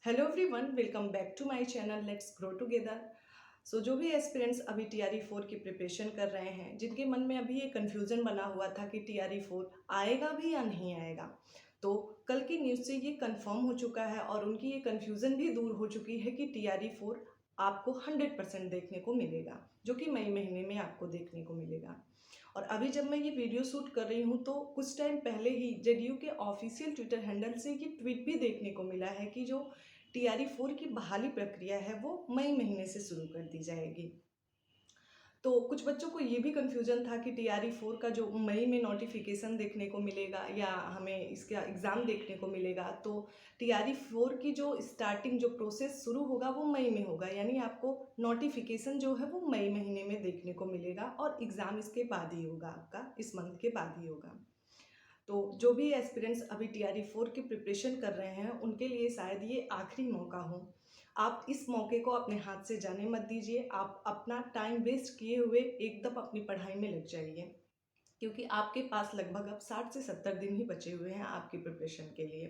Hello everyone, welcome back to my channel let's grow together. जो भी aspirants अभी TRE 4 की प्रिपरेशन कर रहे हैं, जिनके मन में अभी ये कन्फ्यूज़न बना हुआ था कि टीआरई 4 आएगा भी या नहीं आएगा, तो कल की न्यूज़ से ये कंफर्म हो चुका है और उनकी ये कन्फ्यूज़न भी दूर हो चुकी है कि टीआरई 4 आपको 100% देखने को मिलेगा, जो कि मई महीने में आपको देखने को मिलेगा। और अभी जब मैं ये वीडियो शूट कर रही हूँ तो कुछ टाइम पहले ही जेडीयू के ऑफिशियल ट्विटर हैंडल से ये ट्वीट भी देखने को मिला है कि जो टीआरई 4 की बहाली प्रक्रिया है वो मई महीने से शुरू कर दी जाएगी। तो कुछ बच्चों को ये भी कन्फ्यूजन था कि टीआरई 4 का जो मई में नोटिफिकेशन देखने को मिलेगा या हमें इसका एग्ज़ाम देखने को मिलेगा, तो टीआरई 4 की जो स्टार्टिंग जो प्रोसेस शुरू होगा वो मई में होगा, यानी आपको नोटिफिकेशन जो है वो मई महीने में देखने को मिलेगा और एग्ज़ाम इसके बाद ही होगा, आपका इस मंथ के बाद ही होगा। तो जो भी एस्पिरेंट्स अभी टीआरई 4 की प्रिपरेशन कर रहे हैं उनके लिए शायद ये आखिरी मौका हो। आप इस मौके को अपने हाथ से जाने मत दीजिए। आप अपना टाइम वेस्ट किए हुए एकदम अपनी पढ़ाई में लग जाइए, क्योंकि आपके पास लगभग अब 60 से 70 दिन ही बचे हुए हैं आपकी प्रिपरेशन के लिए।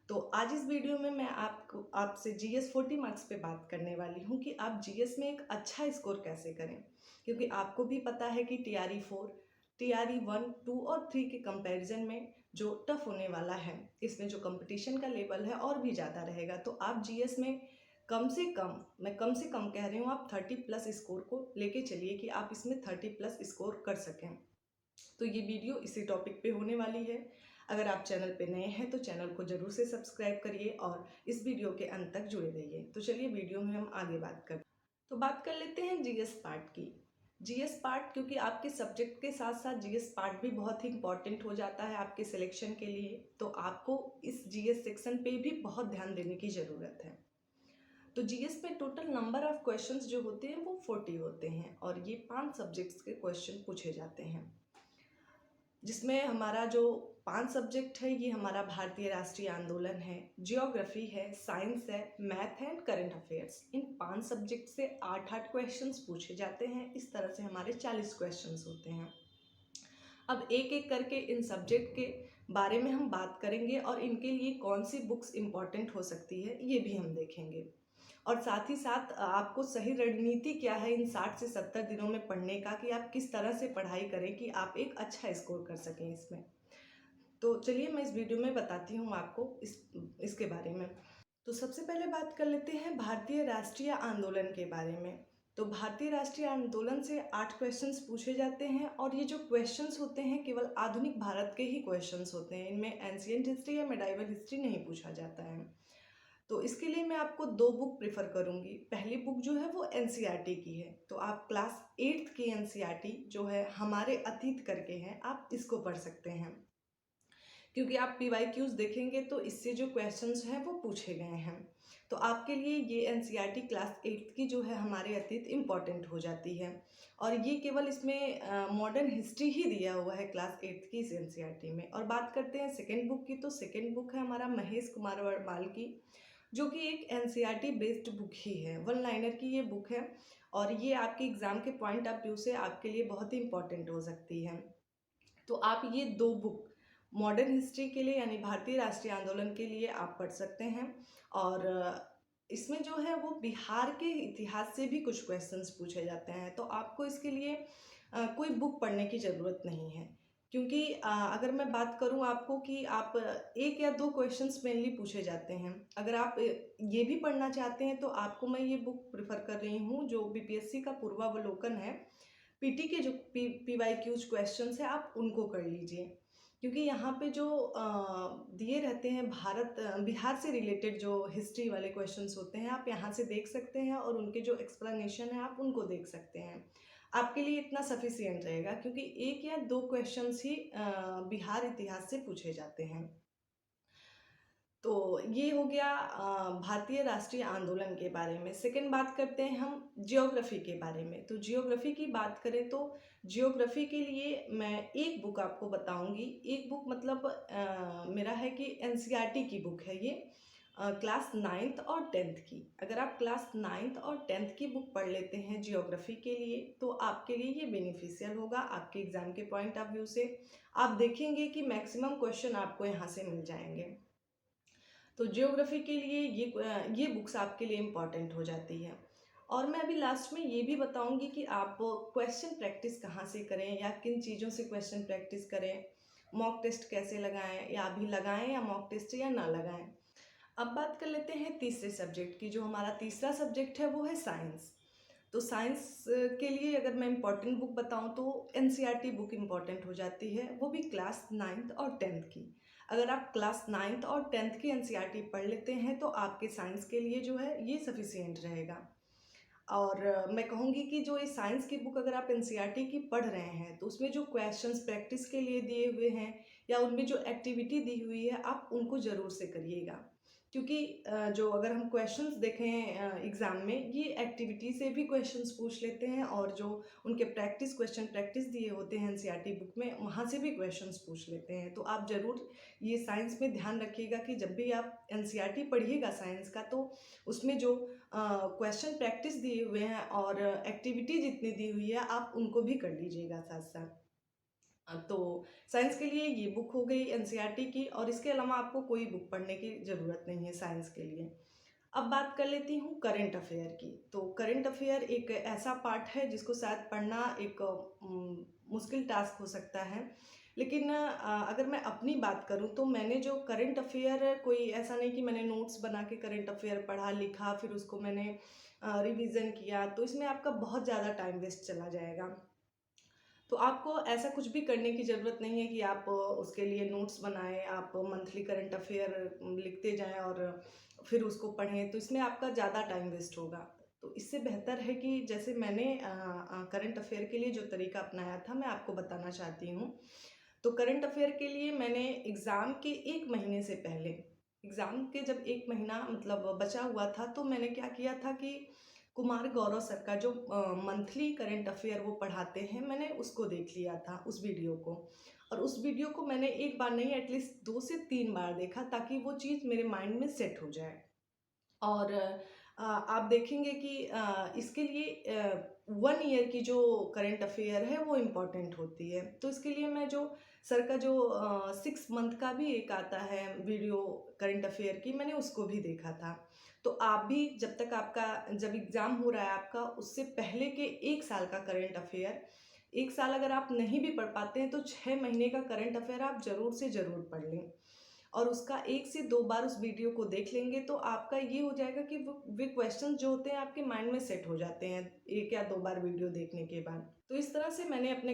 तो आज इस वीडियो में मैं आपसे जीएस 40 मार्क्स पे बात करने वाली हूँ कि आप जीएस में एक अच्छा स्कोर कैसे करें, क्योंकि आपको भी पता है कि टीआरई 4 टीआरई 1, 2 और 3 के कंपैरिजन में जो टफ होने वाला है, इसमें जो कंपटीशन का लेवल है और भी ज़्यादा रहेगा। तो आप जीएस में कम से कम, मैं कम से कम कह रही हूँ, आप 30 प्लस स्कोर को लेके चलिए कि आप इसमें 30 प्लस स्कोर कर सकें। तो ये वीडियो इसी टॉपिक पे होने वाली है। अगर आप चैनल पे नए हैं तो चैनल को ज़रूर से सब्सक्राइब करिए और इस वीडियो के अंत तक जुड़े रहिए। तो चलिए वीडियो में हम आगे बात करते हैं। तो बात कर लेते हैं जीएस पार्ट की। जीएस पार्ट, क्योंकि आपके सब्जेक्ट के साथ साथ जीएस पार्ट भी बहुत ही इंपॉर्टेंट हो जाता है आपके सिलेक्शन के लिए, तो आपको इस जीएस सेक्शन पे भी बहुत ध्यान देने की ज़रूरत है। तो जीएस में टोटल नंबर ऑफ क्वेश्चंस जो होते हैं वो 40 होते हैं और ये 5 सब्जेक्ट्स के क्वेश्चन पूछे जाते हैं, जिसमें हमारा जो 5 सब्जेक्ट है ये हमारा भारतीय राष्ट्रीय आंदोलन है, जियोग्राफी है, साइंस है, मैथ है and current affairs. In 5 subject से 8-8 क्वेश्चंस पूछे जाते हैं। इस तरह से हमारे 40 क्वेश्चंस होते हैं। अब एक एक करके इन सब्जेक्ट के बारे में हम बात करेंगे और इनके लिए कौन सी बुक्स इम्पॉर्टेंट हो सकती है ये भी हम देखेंगे। और साथ ही साथ आपको सही रणनीति क्या है इन 60 से 70 दिनों में पढ़ने का, कि आप किस तरह से पढ़ाई करें कि आप एक अच्छा स्कोर कर सकें इसमें। तो चलिए मैं इस वीडियो में बताती हूँ आपको इसके बारे में। तो सबसे पहले बात कर लेते हैं भारतीय राष्ट्रीय आंदोलन के बारे में। तो भारतीय राष्ट्रीय आंदोलन से 8 क्वेश्चंस पूछे जाते हैं और ये जो क्वेश्चंस होते हैं केवल आधुनिक भारत के ही क्वेश्चंस होते हैं। इनमें एंशिएंट हिस्ट्री या मेडाइवल हिस्ट्री नहीं पूछा जाता है। तो इसके लिए मैं आपको 2 बुक प्रेफर करूंगी। पहली बुक जो है वो एनसीईआरटी की है, तो आप क्लास 8th की एनसीईआरटी जो है हमारे अतीत करके हैं, आप इसको पढ़ सकते हैं, क्योंकि आप पीवाईक्यूज देखेंगे तो इससे जो क्वेश्चंस हैं वो पूछे गए हैं। तो आपके लिए ये एनसीईआरटी क्लास 8th की जो है हमारे अतीत इम्पॉर्टेंट हो जाती है। और ये केवल इसमें मॉडर्न हिस्ट्री ही दिया हुआ है क्लास 8th की इस एनसीईआरटी में। और बात करते हैं सेकेंड बुक की, तो सेकेंड बुक है हमारा महेश कुमार वर्माल की, जो कि एक एनसीईआरटी बेस्ड बुक ही है। 1 लाइनर की ये बुक है और ये आपके एग्ज़ाम के पॉइंट ऑफ व्यू से आपके लिए बहुत ही इंपॉर्टेंट हो सकती है। तो आप ये 2 बुक मॉडर्न हिस्ट्री के लिए यानी भारतीय राष्ट्रीय आंदोलन के लिए आप पढ़ सकते हैं। और इसमें जो है वो बिहार के इतिहास से भी कुछ क्वेश्चंस पूछे जाते हैं, तो आपको इसके लिए कोई बुक पढ़ने की ज़रूरत नहीं है। क्योंकि अगर मैं बात करूं आपको कि आप एक या 2 क्वेश्चंस मेनली पूछे जाते हैं। अगर आप ये भी पढ़ना चाहते हैं तो आपको मैं ये बुक प्रेफर कर रही हूँ जो बीपीएससी का पूर्वावलोकन है। पीटी के जो पीवाई क्यूज क्वेश्चंस है आप उनको कर लीजिए, क्योंकि यहाँ पे जो दिए रहते हैं बिहार से रिलेटेड जो हिस्ट्री वाले क्वेश्चंस होते हैं आप यहाँ से देख सकते हैं और उनके जो एक्सप्लेनेशन है आप उनको देख सकते हैं। आपके लिए इतना सफिशियंट रहेगा, क्योंकि एक या 2 क्वेश्चंस ही बिहार इतिहास से पूछे जाते हैं। तो ये हो गया भारतीय राष्ट्रीय आंदोलन के बारे में। सेकंड बात करते हैं हम जियोग्राफी के बारे में। तो जियोग्राफी की बात करें तो जियोग्राफी के लिए मैं एक बुक आपको बताऊंगी। एक बुक मतलब मेरा है कि एनसीईआरटी की बुक है ये, क्लास 9th और 10th की। अगर आप क्लास 9th और 10th की बुक पढ़ लेते हैं जियोग्राफी के लिए तो आपके लिए ये बेनिफिशियल होगा आपके एग्ज़ाम के पॉइंट ऑफ व्यू से। आप देखेंगे कि मैक्सिमम क्वेश्चन आपको यहाँ से मिल जाएंगे। तो ज्योग्राफी के लिए ये बुक्स आपके लिए इम्पॉर्टेंट हो जाती है। और मैं अभी लास्ट में ये भी बताऊंगी कि आप क्वेश्चन प्रैक्टिस कहाँ से करें या किन चीज़ों से क्वेश्चन प्रैक्टिस करें, मॉक टेस्ट कैसे लगाएं, या अभी लगाएं या मॉक टेस्ट या ना लगाएं। अब बात कर लेते हैं तीसरे सब्जेक्ट की। जो हमारा तीसरा सब्जेक्ट है वो है साइंस। तो साइंस के लिए अगर मैं इम्पॉर्टेंट बुक बताऊं तो एनसीईआरटी बुक इम्पॉर्टेंट हो जाती है, वो भी क्लास 9th और 10th की। अगर आप क्लास 9th और 10th की एनसीईआरटी पढ़ लेते हैं तो आपके साइंस के लिए जो है ये सफिशियंट रहेगा। और मैं कहूँगी कि जो ये साइंस की बुक अगर आप एनसीईआरटी की पढ़ रहे हैं तो उसमें जो क्वेश्चंस प्रैक्टिस के लिए दिए हुए हैं या उनमें जो एक्टिविटी दी हुई है आप उनको ज़रूर से करिएगा। क्योंकि जो अगर हम क्वेश्चंस देखें एग्ज़ाम में, ये एक्टिविटी से भी क्वेश्चंस पूछ लेते हैं, और जो उनके क्वेश्चन प्रैक्टिस दिए होते हैं एनसीईआरटी बुक में, वहाँ से भी क्वेश्चंस पूछ लेते हैं। तो आप ज़रूर ये साइंस में ध्यान रखिएगा कि जब भी आप एनसीईआरटी पढ़िएगा साइंस का, तो उसमें जो क्वेश्चन प्रैक्टिस दिए हुए हैं और एक्टिविटी जितनी दी हुई है आप उनको भी कर लीजिएगा साथ साथ। तो साइंस के लिए ये बुक हो गई एनसीईआरटी की, और इसके अलावा आपको कोई बुक पढ़ने की ज़रूरत नहीं है साइंस के लिए। अब बात कर लेती हूँ करंट अफेयर की। तो करंट अफेयर एक ऐसा पार्ट है जिसको शायद पढ़ना एक मुश्किल टास्क हो सकता है। लेकिन अगर मैं अपनी बात करूँ तो मैंने जो करंट अफेयर, कोई ऐसा नहीं कि मैंने नोट्स बना के करंट अफेयर पढ़ा लिखा फिर उसको मैंने रिवीजन किया, तो इसमें आपका बहुत ज़्यादा टाइम वेस्ट चला जाएगा। तो आपको ऐसा कुछ भी करने की ज़रूरत नहीं है कि आप उसके लिए नोट्स बनाएं, आप मंथली करंट अफेयर लिखते जाएं और फिर उसको पढ़ें, तो इसमें आपका ज़्यादा टाइम वेस्ट होगा। तो इससे बेहतर है कि जैसे मैंने करंट अफेयर के लिए जो तरीका अपनाया था मैं आपको बताना चाहती हूँ। तो करंट अफेयर के लिए मैंने एग्ज़ाम के 1 महीने से पहले, एग्ज़ाम के जब 1 महीना मतलब बचा हुआ था, तो मैंने क्या किया था कि कुमार गौरव सर का जो मंथली करंट अफेयर वो पढ़ाते हैं, मैंने उसको देख लिया था उस वीडियो को। और उस वीडियो को मैंने एक बार नहीं, एटलीस्ट 2 से 3 बार देखा, ताकि वो चीज़ मेरे माइंड में सेट हो जाए। और आप देखेंगे कि इसके लिए 1 ईयर की जो करंट अफेयर है वो इम्पॉर्टेंट होती है। तो इसके लिए मैं जो सर का जो 6 मंथ का भी एक आता है वीडियो करंट अफेयर की, मैंने उसको भी देखा था। तो आप भी जब तक आपका, जब एग्ज़ाम हो रहा है आपका, उससे पहले के 1 साल का करंट अफेयर, 1 साल अगर आप नहीं भी पढ़ पाते हैं तो 6 महीने का करंट अफेयर आप ज़रूर से ज़रूर पढ़ लें। और उसका 1 से 2 बार उस वीडियो को देख लेंगे तो आपका ये हो जाएगा कि वे क्वेश्चन जो होते हैं आपके माइंड में सेट हो जाते हैं 1 या 2 बार वीडियो देखने के बाद। तो इस तरह से मैंने अपने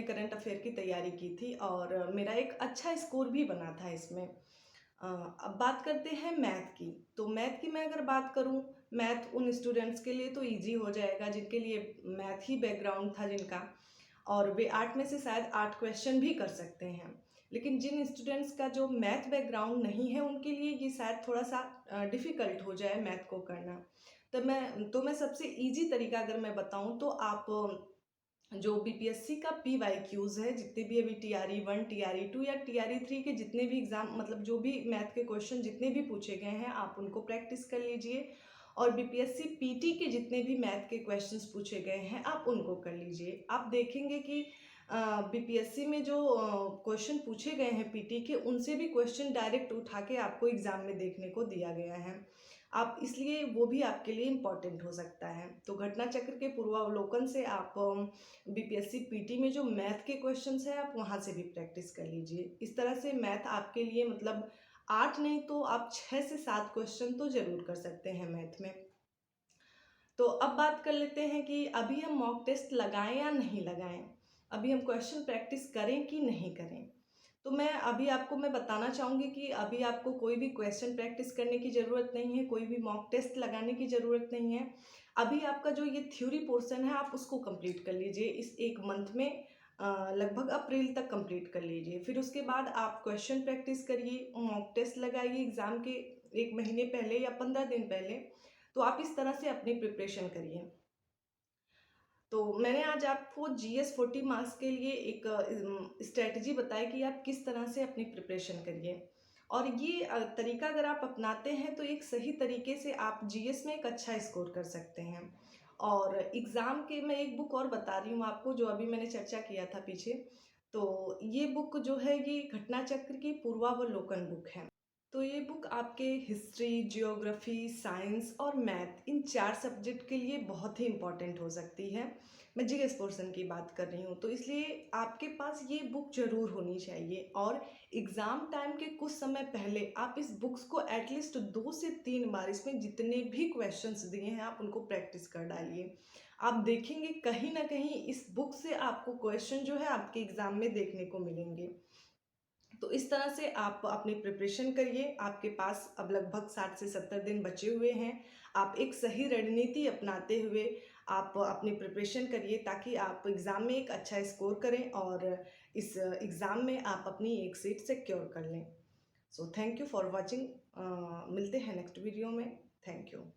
करंट अफेयर की तैयारी की थी, और मेरा एक अच्छा स्कोर भी बना था इसमें। अब बात करते हैं मैथ की। तो मैथ की मैं अगर बात करूं, मैथ उन स्टूडेंट्स के लिए तो इजी हो जाएगा जिनके लिए मैथ ही बैकग्राउंड था जिनका, और वे 8 में से शायद 8 क्वेश्चन भी कर सकते हैं। लेकिन जिन स्टूडेंट्स का जो मैथ बैकग्राउंड नहीं है उनके लिए ये शायद थोड़ा सा डिफ़िकल्ट हो जाए मैथ को करना। तो मैं सबसे ईज़ी तरीका अगर मैं बताऊँ तो आप जो बीपीएससी का पीवाईक्यूज है, जितने भी अभी टीआरई 1, टीआरई 2 या टीआरई 3 के जितने भी एग्जाम, मतलब जो भी मैथ के क्वेश्चन जितने भी पूछे गए हैं आप उनको प्रैक्टिस कर लीजिए। और बीपीएससी पीटी के जितने भी मैथ के क्वेश्चंस पूछे गए हैं आप उनको कर लीजिए। आप देखेंगे कि बीपीएससी में जो क्वेश्चन पूछे गए हैं पीटी के, उनसे भी क्वेश्चन डायरेक्ट उठा के आपको एग्जाम में देखने को दिया गया है। आप इसलिए वो भी आपके लिए इम्पॉर्टेंट हो सकता है। तो घटना चक्र के पूर्वावलोकन से आप बीपीएससी पीटी में जो मैथ के क्वेश्चंस हैं आप वहाँ से भी प्रैक्टिस कर लीजिए। इस तरह से मैथ आपके लिए मतलब 8 नहीं तो आप 6 से 7 क्वेश्चन तो ज़रूर कर सकते हैं मैथ में। तो अब बात कर लेते हैं कि अभी हम मॉक टेस्ट लगाएं या नहीं लगाएं, अभी हम क्वेश्चन प्रैक्टिस करें कि नहीं करें। तो मैं बताना चाहूँगी कि अभी आपको कोई भी क्वेश्चन प्रैक्टिस करने की ज़रूरत नहीं है, कोई भी मॉक टेस्ट लगाने की ज़रूरत नहीं है। अभी आपका जो ये थ्योरी पोर्शन है आप उसको कंप्लीट कर लीजिए इस 1 मंथ में, लगभग अप्रैल तक कंप्लीट कर लीजिए। फिर उसके बाद आप क्वेश्चन प्रैक्टिस करिए, मॉक टेस्ट लगाइए एग्ज़ाम के 1 महीने पहले या 15 दिन पहले। तो आप इस तरह से अपनी प्रिपरेशन करिए। तो मैंने आज आपको जीएस 40 मार्क्स के लिए एक स्ट्रेटजी बताई कि आप किस तरह से अपनी प्रिपरेशन करिए। और ये तरीका अगर आप अपनाते हैं तो एक सही तरीके से आप जीएस में एक अच्छा स्कोर कर सकते हैं। और एग्ज़ाम के मैं एक बुक और बता रही हूँ आपको, जो अभी मैंने चर्चा किया था पीछे। तो ये बुक जो है ये घटना चक्र की पूर्वावलोकन बुक है। तो ये बुक आपके हिस्ट्री, जियोग्राफी, साइंस और मैथ इन 4 सब्जेक्ट के लिए बहुत ही इम्पोर्टेंट हो सकती है। मैं जीएस पोर्शन की बात कर रही हूँ, तो इसलिए आपके पास ये बुक ज़रूर होनी चाहिए और एग्ज़ाम टाइम के कुछ समय पहले आप इस बुक्स को एटलीस्ट 2 से 3 बार इसमें जितने भी क्वेश्चंस दिए हैं, आप उनको प्रैक्टिस कर डालिए। आप देखेंगे कहीं न कहीं इस बुक से आपको क्वेश्चन जो है आपके एग्ज़ाम में देखने को मिलेंगे। तो इस तरह से आप अपनी प्रिपरेशन करिए। आपके पास अब लगभग 60 से 70 दिन बचे हुए हैं। आप एक सही रणनीति अपनाते हुए आप अपनी प्रिपरेशन करिए ताकि आप एग्ज़ाम में एक अच्छा स्कोर करें और इस एग्ज़ाम में आप अपनी एक सीट सिक्योर कर लें। So thank you for watching. मिलते हैं नेक्स्ट वीडियो में। Thank you.